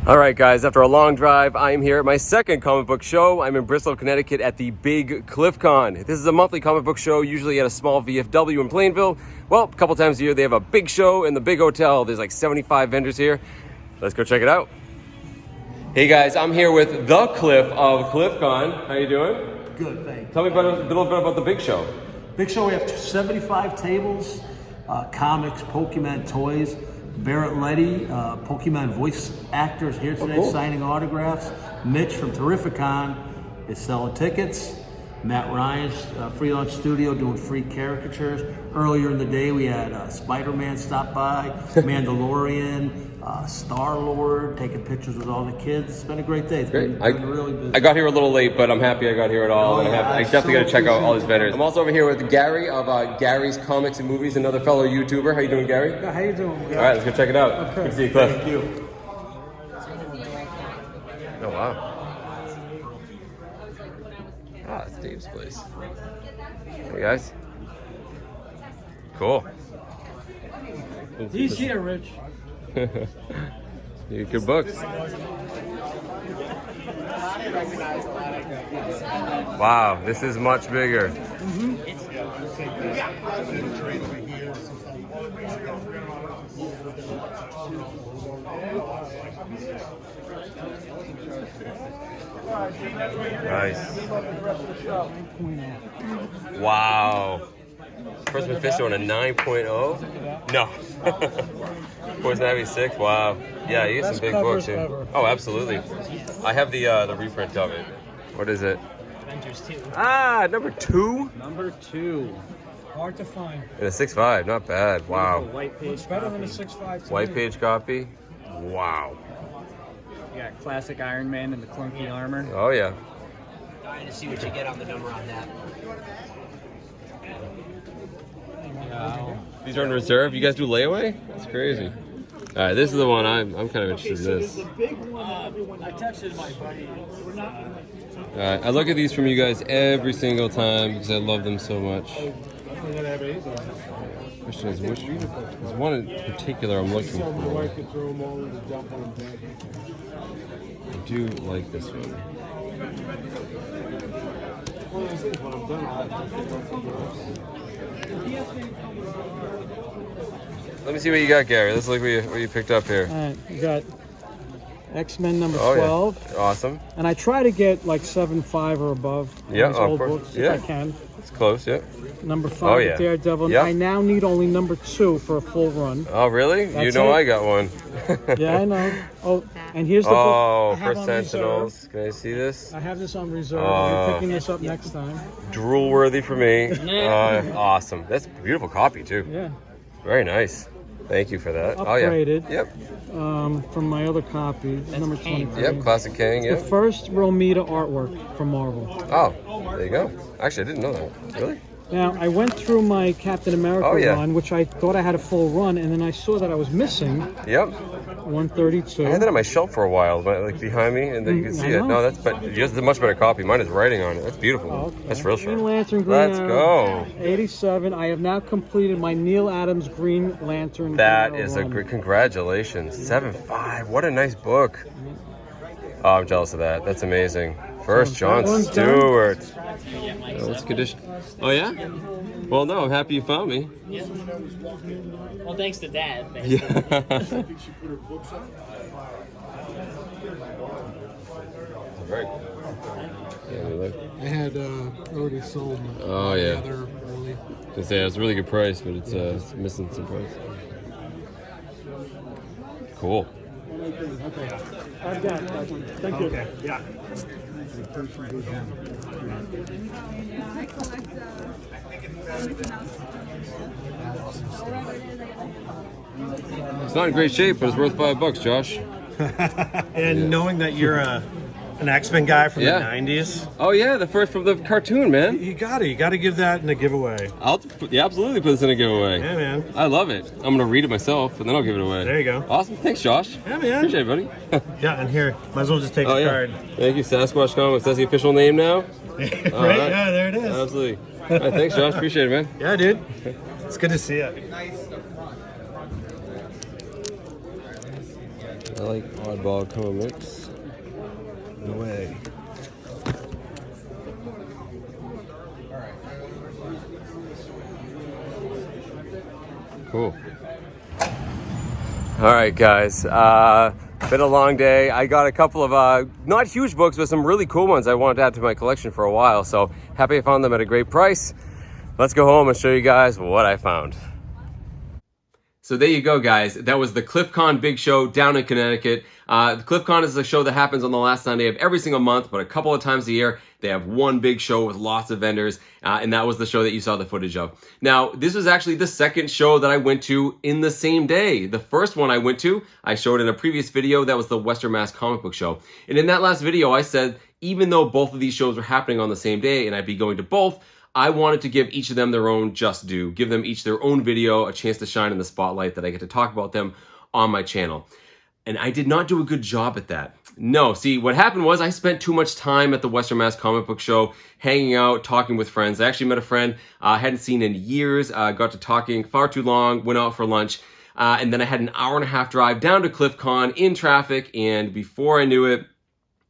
All right, guys, after a long drive, I am here at my second comic book show. I'm in Bristol, Connecticut at the Big Cliff Con. This is a monthly comic book show, usually at a small VFW in Plainville. Well, a couple times a year, they have a big show in the big hotel. There's like 75 vendors here. Let's go check it out. Hey, guys, I'm here with the Cliff of CliffCon. How you doing? Good, thanks. Tell me a little bit about the big show. Big show, we have 75 tables, comics, Pokemon toys. Barrett Letty, Pokemon voice actors here today, cool. signing autographs. Mitch from Terrificon is selling tickets. Matt Ryan's free launch studio doing free caricatures. Earlier in the day, we had Spider-Man stop by, Mandalorian, Star-Lord, taking pictures with all the kids. It's been a great day. It's Great. been really busy. I got here a little late, but I'm happy I got here at all. And I definitely got to check out all these vendors. I'm also over here with Gary of Gary's Comics and Movies, another fellow YouTuber. How you doing, Gary? Yeah, how you doing? All right, let's go check it out. Okay. Good to see you, Cliff. Thank you. Oh, wow. Ah, it's Dave's place. Hey, guys. Cool. He's here, Rich. You get good books. Wow, this is much bigger. Nice. Wow. First Fish on a 9.0? No. Poison Ivy 6? Wow. Yeah, you get some big books here. Ever. Oh, absolutely. I have the reprint of it. What is it? Avengers 2. Ah, number 2? Number 2. Hard to find. And a 6.5, not bad. Wow. White page. It's better than a 6.5. White page copy? Wow. You got classic Iron Man in the clunky armor. Oh, yeah. Dying to see what you get on the number on that. Wow. These are in reserve. You guys do layaway? That's crazy. All right, this is the one I'm kind of interested in. This. I texted my buddy. All right, I look at these from you guys every single time because I love them so much. Question is, which there's one in particular I'm looking for. I do like this one. Let me see what you got, Gary. Let's look what you picked up here. All right, you got X-Men number Oh, 12. yeah. Awesome. And I try to get like 7.5 or above. on Yeah, these of old course. books Yeah. if I can. It's close, yeah. Number 5, Oh, yeah. Daredevil. Yep. I now need only number 2 for a full run. Oh, really? You That's know it. I got one. Yeah, I know. Oh, and here's the book. Oh, I have for on reserve. Sentinels. Can I see this? I have this on reserve. Oh. You're picking this up next time. Drool worthy for me. Awesome. That's a beautiful copy, too. Yeah. Very nice. Thank you for that. Upgraded. Oh, yeah. Yep. From my other copy, number 23. Yep. Classic King. The Yep. first Romita artwork from Marvel. Oh, there you go. Actually, I didn't know that. Really? Now, I went through my Captain America Oh, yeah. run, which I thought I had a full run, and then I saw that I was missing Yep. 132. I had that on my shelf for a while, like behind me, and then you can see I it. know. No, that's but yours is a much better copy. Mine is writing on it. That's beautiful. Oh, okay. That's real Green sharp. Lantern, Green Let's Arrow, go. 87. I have now completed my Neil Adams Green Lantern. That Green is Arrow a run. great. Congratulations. 7.5. What a nice book. Oh, I'm jealous of that. That's amazing. First, John that one's Stewart. Oh, what's condition? Oh yeah. Well, no, I'm happy you found me. Well, thanks to Dad. Yeah. Very cool. Yeah, we look. I had already sold my Oh, yeah. other early. I say it's a really good price, but it's missing some price. Cool. I've got it. Thank you. Yeah. It's not in great shape, but it's worth $5, Josh. And knowing that you're an X-Men guy from Yeah. the 90s, Oh yeah, the first from the cartoon, man. you gotta give that in a giveaway. I'll absolutely put this in a giveaway. Yeah, man. I love it. I'm gonna read it myself, and then I'll give it away. There you go. Awesome. Thanks, Josh. Yeah, man. Appreciate it, buddy. Yeah, and here, might as well just take Oh the yeah. card. Thank you, Sasquatch Comics. That's the official name now. right? right. Yeah, there it is. Absolutely. All right, thanks, Josh. Appreciate it, man. Yeah, dude. It's good to see you. I like oddball comics. No way. Cool. All right, guys. Been a long day. I got a couple of not huge books, but some really cool ones I wanted to add to my collection for a while. So happy I found them at a great price. Let's go home and show you guys what I found. So there you go, guys. That was the CliffCon Big Show down in Connecticut. The CliffCon is a show that happens on the last Sunday of every single month, but a couple of times a year, they have one big show with lots of vendors, and that was the show that you saw the footage of. Now, this was actually the second show that I went to in the same day. The first one I went to, I showed in a previous video, that was the Western Mass Comic Book Show. And in that last video, I said, even though both of these shows were happening on the same day, and I'd be going to both, I wanted to give each of them their own just due, give them each their own video, a chance to shine in the spotlight, that I get to talk about them on my channel. And I did not do a good job at that. No, see, what happened was I spent too much time at the Western Mass Comic Book Show, hanging out, talking with friends. I actually met a friend I hadn't seen in years, got to talking far too long, went out for lunch, and then I had an hour and a half drive down to CliffCon in traffic, and before I knew it,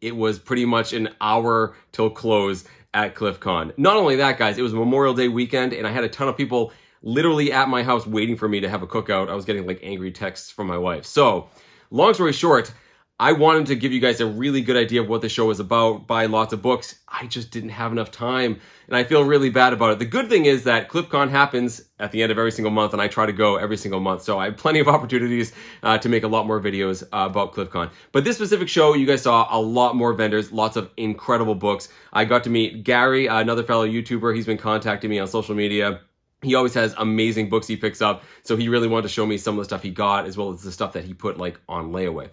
it was pretty much an hour till close at CliffCon. Not only that, guys, it was Memorial Day weekend, and I had a ton of people literally at my house waiting for me to have a cookout. I was getting like angry texts from my wife. So, long story short, I wanted to give you guys a really good idea of what the show was about, buy lots of books. I just didn't have enough time, and I feel really bad about it. The good thing is that CliffCon happens at the end of every single month, and I try to go every single month, so I have plenty of opportunities to make a lot more videos about CliffCon. But this specific show, you guys saw a lot more vendors, lots of incredible books. I got to meet Gary, another fellow YouTuber. He's been contacting me on social media. He always has amazing books he picks up, so he really wanted to show me some of the stuff he got, as well as the stuff that he put like on layaway.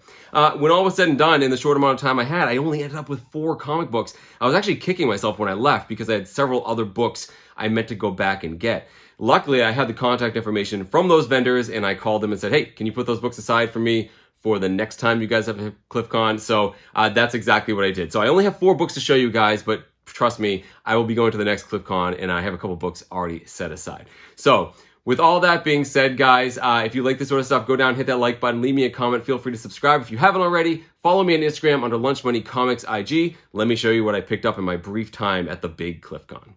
When all was said and done, in the short amount of time I had, I only ended up with 4 comic books. I was actually kicking myself when I left because I had several other books I meant to go back and get. Luckily, I had the contact information from those vendors, and I called them and said, hey, can you put those books aside for me for the next time you guys have a CliffCon? So that's exactly what I did. So I only have 4 books to show you guys, but trust me, I will be going to the next CliffCon, and I have a couple books already set aside. So, with all that being said, guys, if you like this sort of stuff, go down, hit that like button, leave me a comment, feel free to subscribe if you haven't already. Follow me on Instagram under Lunch Money Comics IG. Let me show you what I picked up in my brief time at the big CliffCon.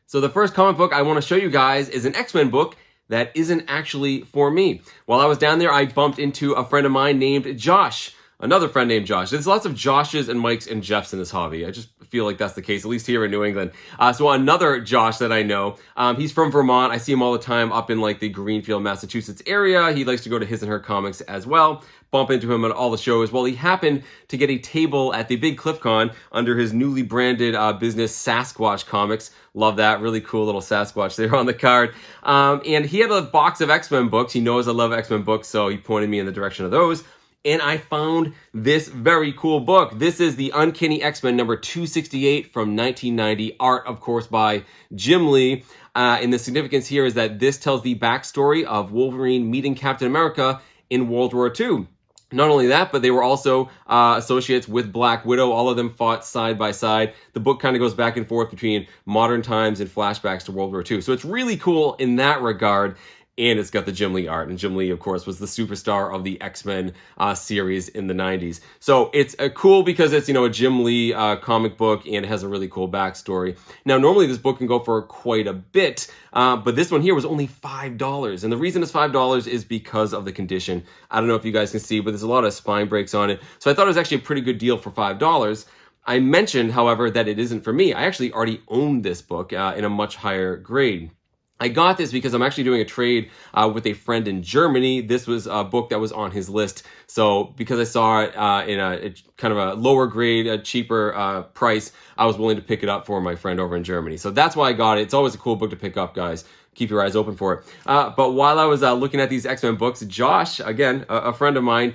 So the first comic book I want to show you guys is an X-Men book that isn't actually for me. While I was down there, I bumped into a friend of mine named Josh. Another friend named Josh. There's lots of Joshes and Mikes and Jeffs in this hobby. I just feel like that's the case, at least here in New England. So another Josh that I know, he's from Vermont. I see him all the time up in like the Greenfield, Massachusetts area. He likes to go to His and Her Comics as well. Bump into him at all the shows. Well, he happened to get a table at the big CliffCon under his newly branded business, Sasquatch Comics. Love that. Really cool little Sasquatch there on the card. And he had a box of X-Men books. He knows I love X-Men books, so he pointed me in the direction of those. And I found this very cool book. This is the Uncanny X-Men number 268 from 1990. Art, of course, by Jim Lee. And the significance here is that this tells the backstory of Wolverine meeting Captain America in World War II. Not only that, but they were also associates with Black Widow. All of them fought side by side. The book kind of goes back and forth between modern times and flashbacks to World War II. So it's really cool in that regard. And it's got the Jim Lee art. And Jim Lee, of course, was the superstar of the X-Men series in the 90s. So it's cool because it's, a Jim Lee comic book, and it has a really cool backstory. Now, normally this book can go for quite a bit, but this one here was only $5. And the reason it's $5 is because of the condition. I don't know if you guys can see, but there's a lot of spine breaks on it. So I thought it was actually a pretty good deal for $5. I mentioned, however, that it isn't for me. I actually already owned this book in a much higher grade. I got this because I'm actually doing a trade with a friend in Germany. This was a book that was on his list. So because I saw it in a kind of a lower grade, a cheaper price, I was willing to pick it up for my friend over in Germany. So that's why I got it. It's always a cool book to pick up, guys. Keep your eyes open for it. But while I was looking at these X-Men books, Josh, again, a friend of mine,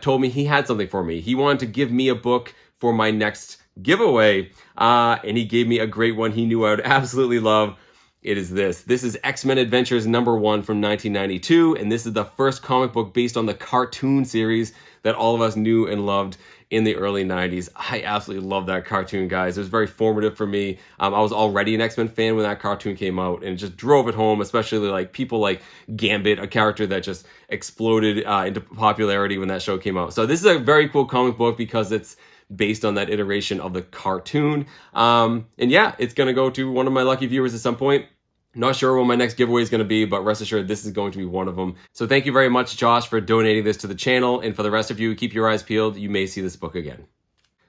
told me he had something for me. He wanted to give me a book for my next giveaway. And he gave me a great one he knew I would absolutely love. It is this. This is X-Men Adventures #1 from 1992, and this is the first comic book based on the cartoon series that all of us knew and loved. in the early 90s. I absolutely love that cartoon, guys. It was very formative for me. I was already an X-Men fan when that cartoon came out, and it just drove it home, especially like people like Gambit, a character that just exploded into popularity when that show came out. So this is a very cool comic book because it's based on that iteration of the cartoon. And yeah, it's going to go to one of my lucky viewers at some point. Not sure what my next giveaway is going to be, but rest assured this is going to be one of them. So thank you very much, Josh, for donating this to the channel. And for the rest of you, keep your eyes peeled. You may see this book again.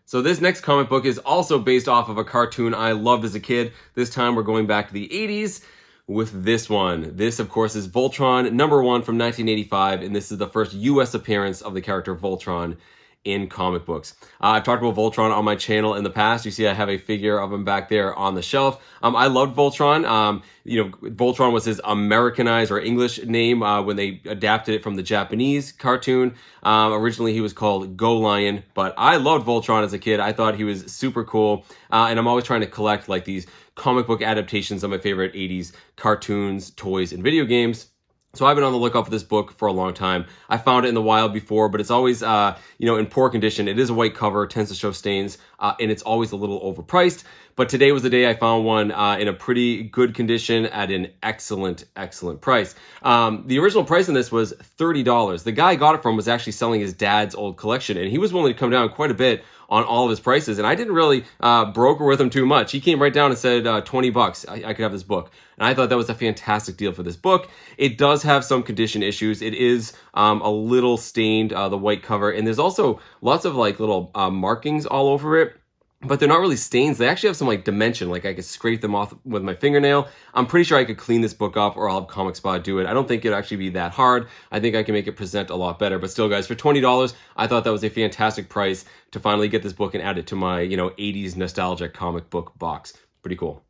So this next comic book is also based off of a cartoon I loved as a kid. This time we're going back to the 80s with this one. This, of course, is Voltron #1 from 1985, and this is the first US appearance of the character Voltron in comic books. I've talked about Voltron on my channel in the past. You see I have a figure of him back there on the shelf. I loved Voltron. Voltron was his Americanized or English name when they adapted it from the Japanese cartoon. Originally he was called Go Lion, but I loved Voltron as a kid. I thought he was super cool, and I'm always trying to collect like these comic book adaptations of my favorite 80s cartoons, toys, and video games. So I've been on the lookout for this book for a long time. I found it in the wild before, but it's always, in poor condition. It is a white cover, tends to show stains, and it's always a little overpriced. But today was the day I found one in a pretty good condition at an excellent, excellent price. The original price on this was $30. The guy I got it from was actually selling his dad's old collection, and he was willing to come down quite a bit on all of his prices, and I didn't really broker with him too much. He came right down and said $20, I could have this book. And I thought that was a fantastic deal for this book. It does have some condition issues. It is a little stained, the white cover, and there's also lots of like little markings all over it. But they're not really stains. They actually have some like dimension, like I could scrape them off with my fingernail. I'm pretty sure I could clean this book up, or I'll have Comic Spot do it. I don't think it'd actually be that hard. I think I can make it present a lot better. But still, guys, for $20, I thought that was a fantastic price to finally get this book and add it to my, 80s nostalgic comic book box. Pretty cool.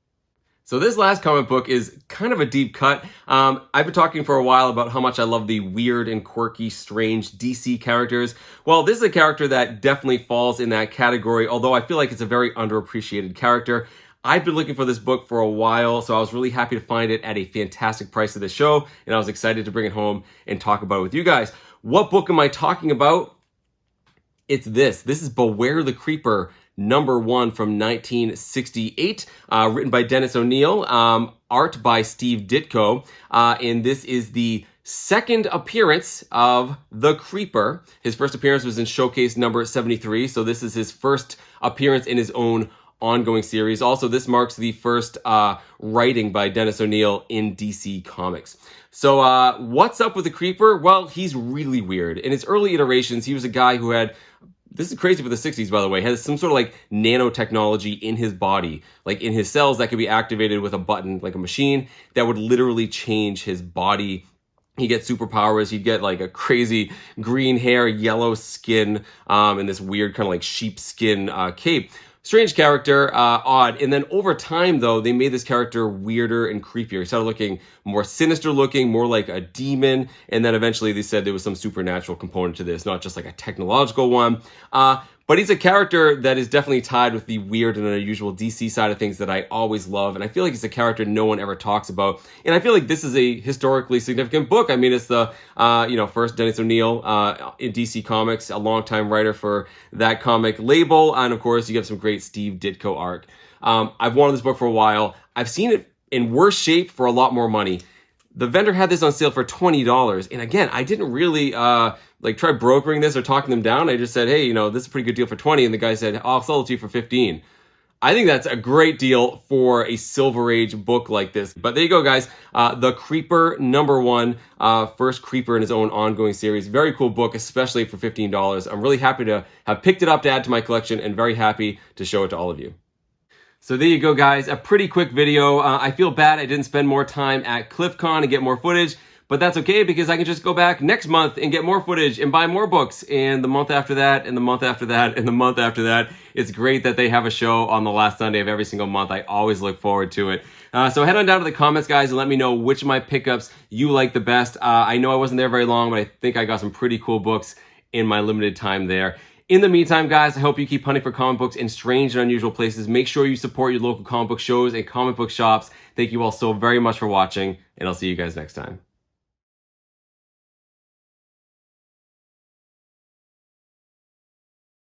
So this last comic book is kind of a deep cut. I've been talking for a while about how much I love the weird and quirky, strange DC characters. Well, this is a character that definitely falls in that category, although I feel like it's a very underappreciated character. I've been looking for this book for a while, so I was really happy to find it at a fantastic price of the show, and I was excited to bring it home and talk about it with you guys. What book am I talking about? It's this. This is Beware the Creeper, #1 from 1968, written by Dennis O'Neil, art by Steve Ditko, and this is the second appearance of the Creeper. His first appearance was in Showcase number 73, so this is his first appearance in his own ongoing series. Also, this marks the first writing by Dennis O'Neil in DC Comics. So what's up with the Creeper? Well, he's really weird. In his early iterations, he was a guy who had, this is crazy for the 60s, by the way, has some sort of like nanotechnology in his body, like in his cells that could be activated with a button, like a machine, that would literally change his body. He'd get superpowers, he'd get like a crazy green hair, yellow skin, and this weird kind of like sheepskin cape. Strange character, odd. And then over time, though, they made this character weirder and creepier. He started looking more sinister looking, more like a demon. And then eventually they said there was some supernatural component to this, not just like a technological one. But he's a character that is definitely tied with the weird and unusual DC side of things that I always love. And I feel like it's a character no one ever talks about. And I feel like this is a historically significant book. I mean, it's the, first Dennis O'Neil in DC Comics, a longtime writer for that comic label. And of course, you have some great Steve Ditko art. I've wanted this book for a while. I've seen it in worse shape for a lot more money. The vendor had this on sale for $20. And again, I didn't really try brokering this or talking them down. I just said, hey, this is a pretty good deal for 20. And the guy said, I'll sell it to you for 15. I think that's a great deal for a Silver Age book like this. But there you go, guys. The Creeper #1, first Creeper in his own ongoing series. Very cool book, especially for $15. I'm really happy to have picked it up to add to my collection and very happy to show it to all of you. So there you go, guys. A pretty quick video. I feel bad I didn't spend more time at CliffCon and get more footage, but that's okay because I can just go back next month and get more footage and buy more books. And the month after that, and the month after that, and the month after that. It's great that they have a show on the last Sunday of every single month. I always look forward to it. So head on down to the comments, guys, and let me know which of my pickups you like the best. I know I wasn't there very long, but I think I got some pretty cool books in my limited time there. In the meantime, guys, I hope you keep hunting for comic books in strange and unusual places. Make sure you support your local comic book shows and comic book shops. Thank you all so very much for watching, and I'll see you guys next time.